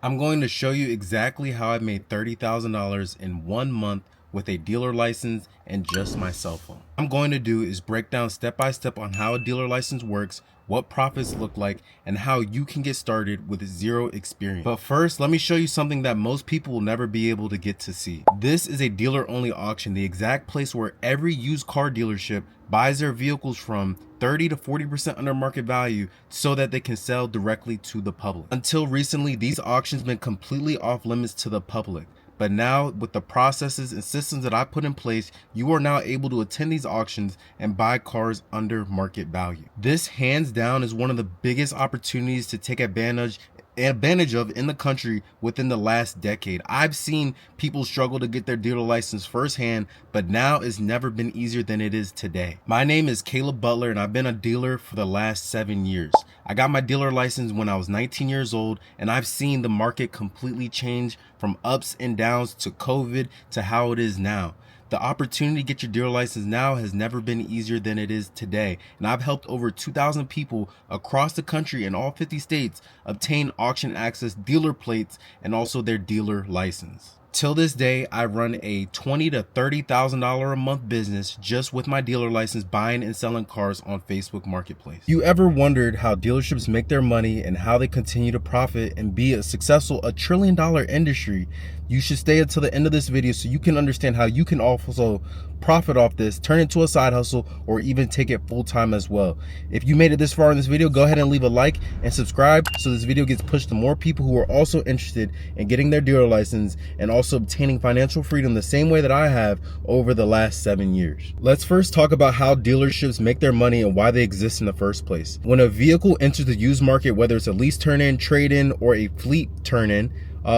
I'm going to show you exactly how I made $30,000 in 1 month with a dealer license and just my cell phone. What I'm going to do is break down step by step on how a dealer license works, what profits look like, and how you can get started with zero experience. But first, let me show you something that most people will never be able to get to see. This is a dealer only auction, the exact place where every used car dealership buys their vehicles from 30 to 40% under market value so that they can sell directly to the public. Until recently, these auctions been completely off limits to the public. But now with the processes and systems that I put in place, you are now able to attend these auctions and buy cars under market value. This hands down is one of the biggest opportunities to take advantage of in the country within the last decade. I've seen people struggle to get their dealer license firsthand, but now it's never been easier than it is today. My name is Caleb Butler and I've been a dealer for the last 7 years. I got my dealer license when I was 19 years old, and I've seen the market completely change from ups and downs to COVID to how it is now. The opportunity to get your dealer license now has never been easier than it is today. And I've helped over 2,000 people across the country in all 50 states obtain auction access, dealer plates, and also their dealer license. Till this day, I run a $20,000 to $30,000 a month business just with my dealer license, buying and selling cars on Facebook Marketplace. You ever wondered how dealerships make their money and how they continue to profit and be a successful $1 trillion industry? You should stay until the end of this video so you can understand how you can also profit off this, turn it into a side hustle, or even take it full time as well. If you made it this far in this video, go ahead and leave a like and subscribe so this video gets pushed to more people who are also interested in getting their dealer license and also obtaining financial freedom the same way that I have over the last 7 years. Let's first talk about how dealerships make their money and why they exist in the first place. When a vehicle enters the used market, whether it's a lease turn-in, trade-in, or a fleet turn-in,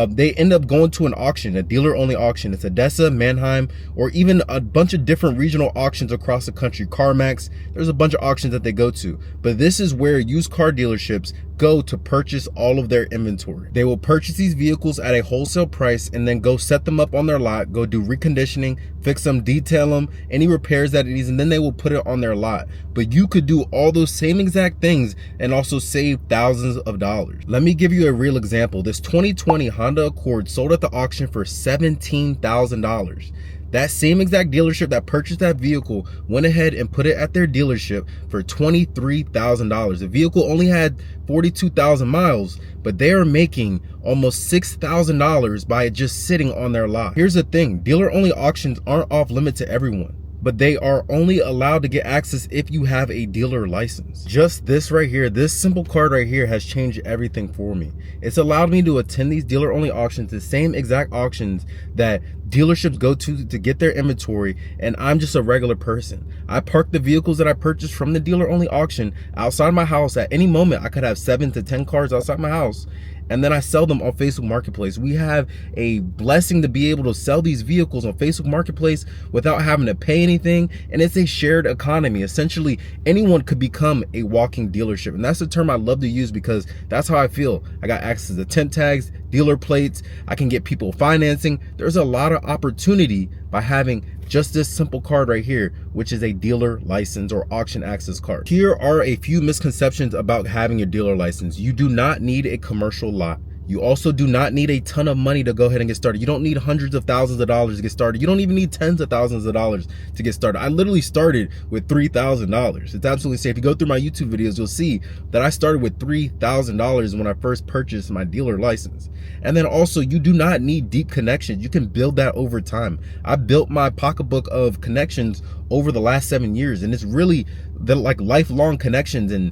they end up going to an auction, a dealer-only auction. It's ADESA, Manheim, or even a bunch of different regional auctions across the country. CarMax, there's a bunch of auctions that they go to. But this is where used car dealerships go to purchase all of their inventory. They will purchase these vehicles at a wholesale price and then go set them up on their lot, go do reconditioning, fix them, detail them, any repairs that it needs, and then they will put it on their lot. But you could do all those same exact things and also save thousands of dollars. Let me give you a real example. This 2020 Honda Accord sold at the auction for $17,000. That same exact dealership that purchased that vehicle went ahead and put it at their dealership for $23,000. The vehicle only had 42,000 miles, but they are making almost $6,000 by it just sitting on their lot. Here's the thing, dealer-only auctions aren't off limit to everyone, but they are only allowed to get access if you have a dealer license. Just this right here, this simple card right here has changed everything for me. It's allowed me to attend these dealer only auctions, the same exact auctions that dealerships go to get their inventory, and I'm just a regular person. I park the vehicles that I purchased from the dealer only auction outside my house. At any moment, I could have 7 to 10 cars outside my house, and then I sell them on Facebook Marketplace. We have a blessing to be able to sell these vehicles on Facebook Marketplace without having to pay anything, and it's a shared economy. Essentially, anyone could become a walking dealership, and that's the term I love to use because that's how I feel. I got access to temp tags, dealer plates, I can get people financing. There's a lot of opportunity by having just this simple card right here, which is a dealer license or auction access card. Here are a few misconceptions about having a dealer license. You do not need a commercial lot. You also do not need a ton of money to go ahead and get started. You don't need hundreds of thousands of dollars to get started. You don't even need tens of thousands of dollars to get started. I literally started with $3,000. It's absolutely safe. If you go through my YouTube videos, you'll see that I started with $3,000 when I first purchased my dealer license. And then also, you do not need deep connections. You can build that over time. I built my pocketbook of connections over the last 7 years, and it's really the like lifelong connections, and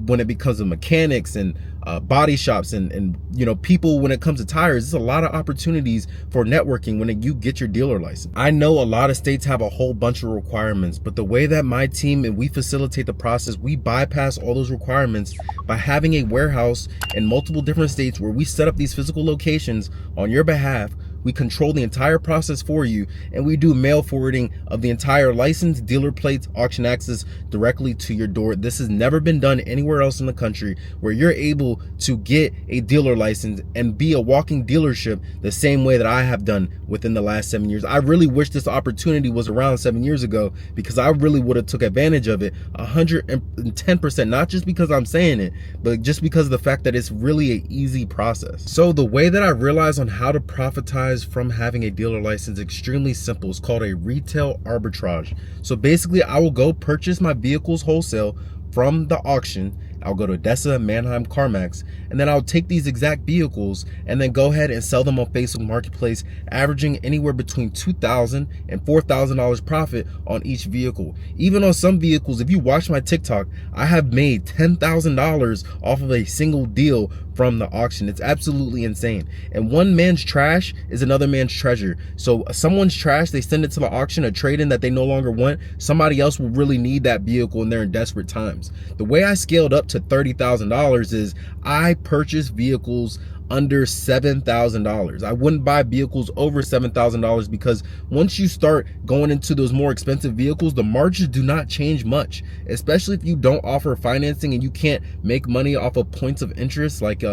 when it becomes to mechanics and body shops and you know, people, when it comes to tires, there's a lot of opportunities for networking when you get your dealer license. I know a lot of states have a whole bunch of requirements, but the way that my team and we facilitate the process, we bypass all those requirements by having a warehouse in multiple different states where we set up these physical locations on your behalf. We control the entire process for you, and we do mail forwarding of the entire license, dealer plates, auction access directly to your door. This has never been done anywhere else in the country, where you're able to get a dealer license and be a walking dealership the same way that I have done within the last 7 years. I really wish this opportunity was around 7 years ago, because I really would have took advantage of it 110%, not just because I'm saying it, but just because of the fact that it's really an easy process. So the way that I realized on how to profitize from having a dealer license is extremely simple. It's called a retail arbitrage. So basically, I will go purchase my vehicles wholesale from the auction. I'll go to ADESA, Manheim, CarMax, and then I'll take these exact vehicles and then go ahead and sell them on Facebook Marketplace, averaging anywhere between $2,000 and $4,000 profit on each vehicle. Even on some vehicles, if you watch my TikTok, I have made $10,000 off of a single deal from the auction. It's absolutely insane. And one man's trash is another man's treasure. So someone's trash, they send it to the auction, a trade-in that they no longer want. Somebody else will really need that vehicle and they're in desperate times. The way I scaled up to $30,000 is I purchased vehicles under $7,000. I wouldn't buy vehicles over $7,000, because once you start going into those more expensive vehicles, the margins do not change much, especially if you don't offer financing and you can't make money off of points of interest, like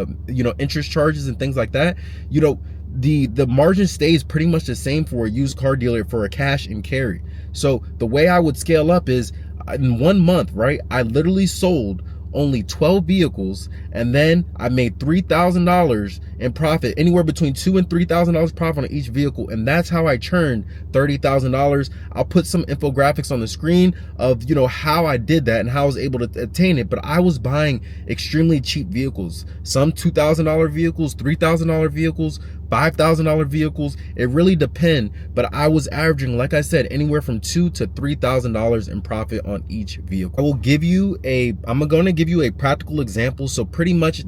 interest charges and things like that. The margin stays pretty much the same for a used car dealer for a cash and carry. So the way I would scale up is, in 1 month, right, I literally sold only 12 vehicles, and then I made $3,000 in profit, anywhere between $2,000 and $3,000 profit on each vehicle. And that's how I churned $30,000. I'll put some infographics on the screen of how I did that and how I was able to attain it. But I was buying extremely cheap vehicles, some $2,000 vehicles, $3,000 vehicles, $5,000 vehicles. It really depend, but I was averaging, like I said, anywhere from $2,000 to $3,000 in profit on each vehicle. I'm going to give you a practical example. So pretty much,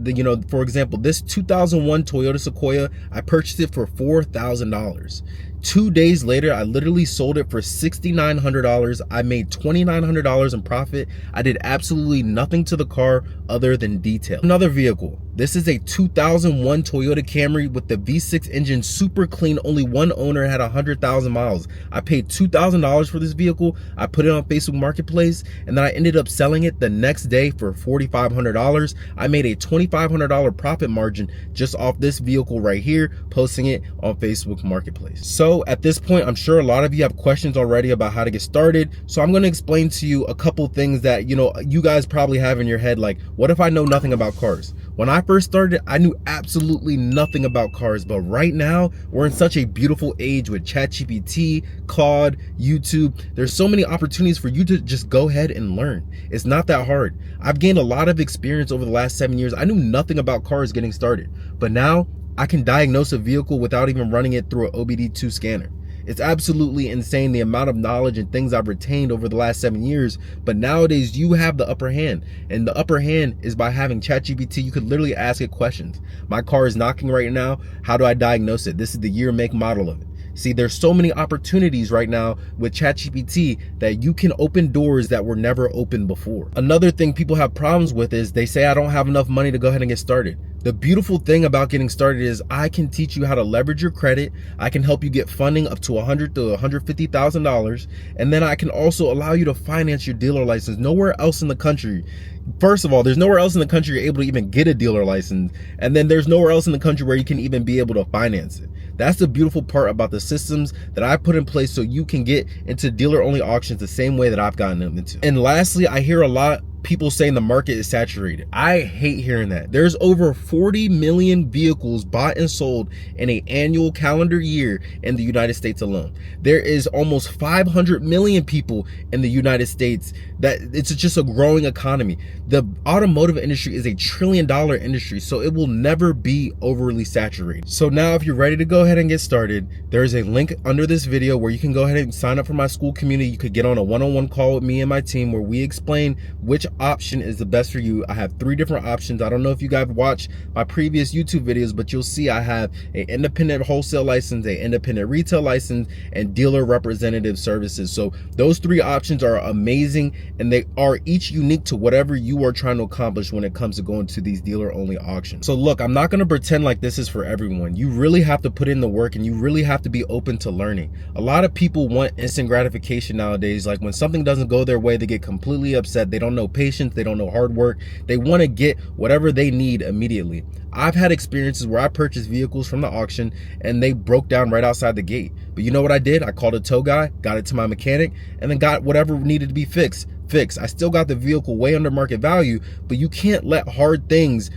for example, this 2001 Toyota Sequoia, I purchased it for $4,000. 2 days later, I literally sold it for $6,900. I made $2,900 in profit. I did absolutely nothing to the car other than detail. Another vehicle. This is a 2001 Toyota Camry with the V6 engine, super clean. Only one owner, had 100,000 miles. I paid $2,000 for this vehicle. I put it on Facebook Marketplace, and then I ended up selling it the next day for $4,500. I made a $2,500 profit margin just off this vehicle right here, posting it on Facebook Marketplace. So at this point, I'm sure a lot of you have questions already about how to get started. So I'm going to explain to you a couple things that, you guys probably have in your head, like, what if I know nothing about cars? When I first started, I knew absolutely nothing about cars, but right now we're in such a beautiful age with ChatGPT, Claude, YouTube. There's so many opportunities for you to just go ahead and learn. It's not that hard. I've gained a lot of experience over the last 7 years. I knew nothing about cars getting started, but now I can diagnose a vehicle without even running it through an OBD2 scanner. It's absolutely insane the amount of knowledge and things I've retained over the last 7 years. But nowadays you have the upper hand, and the upper hand is by having ChatGPT. You could literally ask it questions. My car is knocking right now. How do I diagnose it? This is the year, make, model of it. See, there's so many opportunities right now with ChatGPT that you can open doors that were never opened before. Another thing people have problems with is they say, I don't have enough money to go ahead and get started. The beautiful thing about getting started is I can teach you how to leverage your credit. I can help you get funding up to $100,000 to $150,000. And then I can also allow you to finance your dealer license. Nowhere else in the country. First of all, there's nowhere else in the country you're able to even get a dealer license. And then there's nowhere else in the country where you can even be able to finance it. That's the beautiful part about the systems that I put in place so you can get into dealer only auctions the same way that I've gotten them into. And lastly, I hear a lot people saying the market is saturated. I hate hearing that. There's over 40 million vehicles bought and sold in an annual calendar year in the United States alone. There is almost 500 million people in the United States. That it's just a growing economy. The automotive industry is $1 trillion industry, so it will never be overly saturated. So now if you're ready to go ahead and get started, there's a link under this video where you can go ahead and sign up for my school community. You could get on a one-on-one call with me and my team where we explain which option is the best for you. I have 3 different options. I don't know if you guys watched my previous YouTube videos, but you'll see I have an independent wholesale license, an independent retail license, and dealer representative services. So those 3 options are amazing, and they are each unique to whatever you are trying to accomplish when it comes to going to these dealer only auctions. So look, I'm not going to pretend like this is for everyone. You really have to put in the work, and you really have to be open to learning. A lot of people want instant gratification nowadays. Like when something doesn't go their way, they get completely upset. They don't know patience, they don't know hard work. They want to get whatever they need immediately. I've had experiences where I purchased vehicles from the auction and they broke down right outside the gate. But you know what I did? I called a tow guy, got it to my mechanic, and then got whatever needed to be fixed. I still got the vehicle way under market value, but you can't let hard things,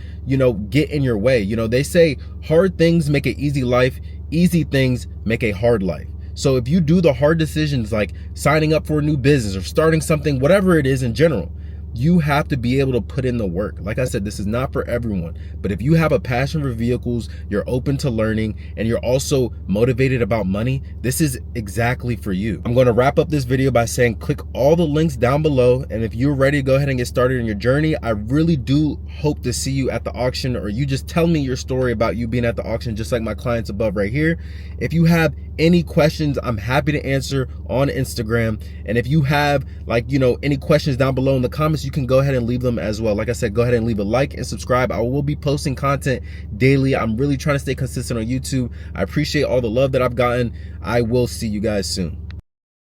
get in your way. They say hard things make an easy life, easy things make a hard life. So if you do the hard decisions like signing up for a new business or starting something, whatever it is in general, you have to be able to put in the work. Like I said, this is not for everyone, but if you have a passion for vehicles, you're open to learning, and you're also motivated about money, this is exactly for you. I'm going to wrap up this video by saying click all the links down below, and if you're ready to go ahead and get started in your journey, I really do hope to see you at the auction, or you just tell me your story about you being at the auction, just like my clients above right here. If you have any questions, I'm happy to answer on Instagram. And if you have any questions down below in the comments, you can go ahead and leave them as well. Like I said, go ahead and leave a like and subscribe. I will be posting content daily. I'm really trying to stay consistent on YouTube. I appreciate all the love that I've gotten. I will see you guys soon.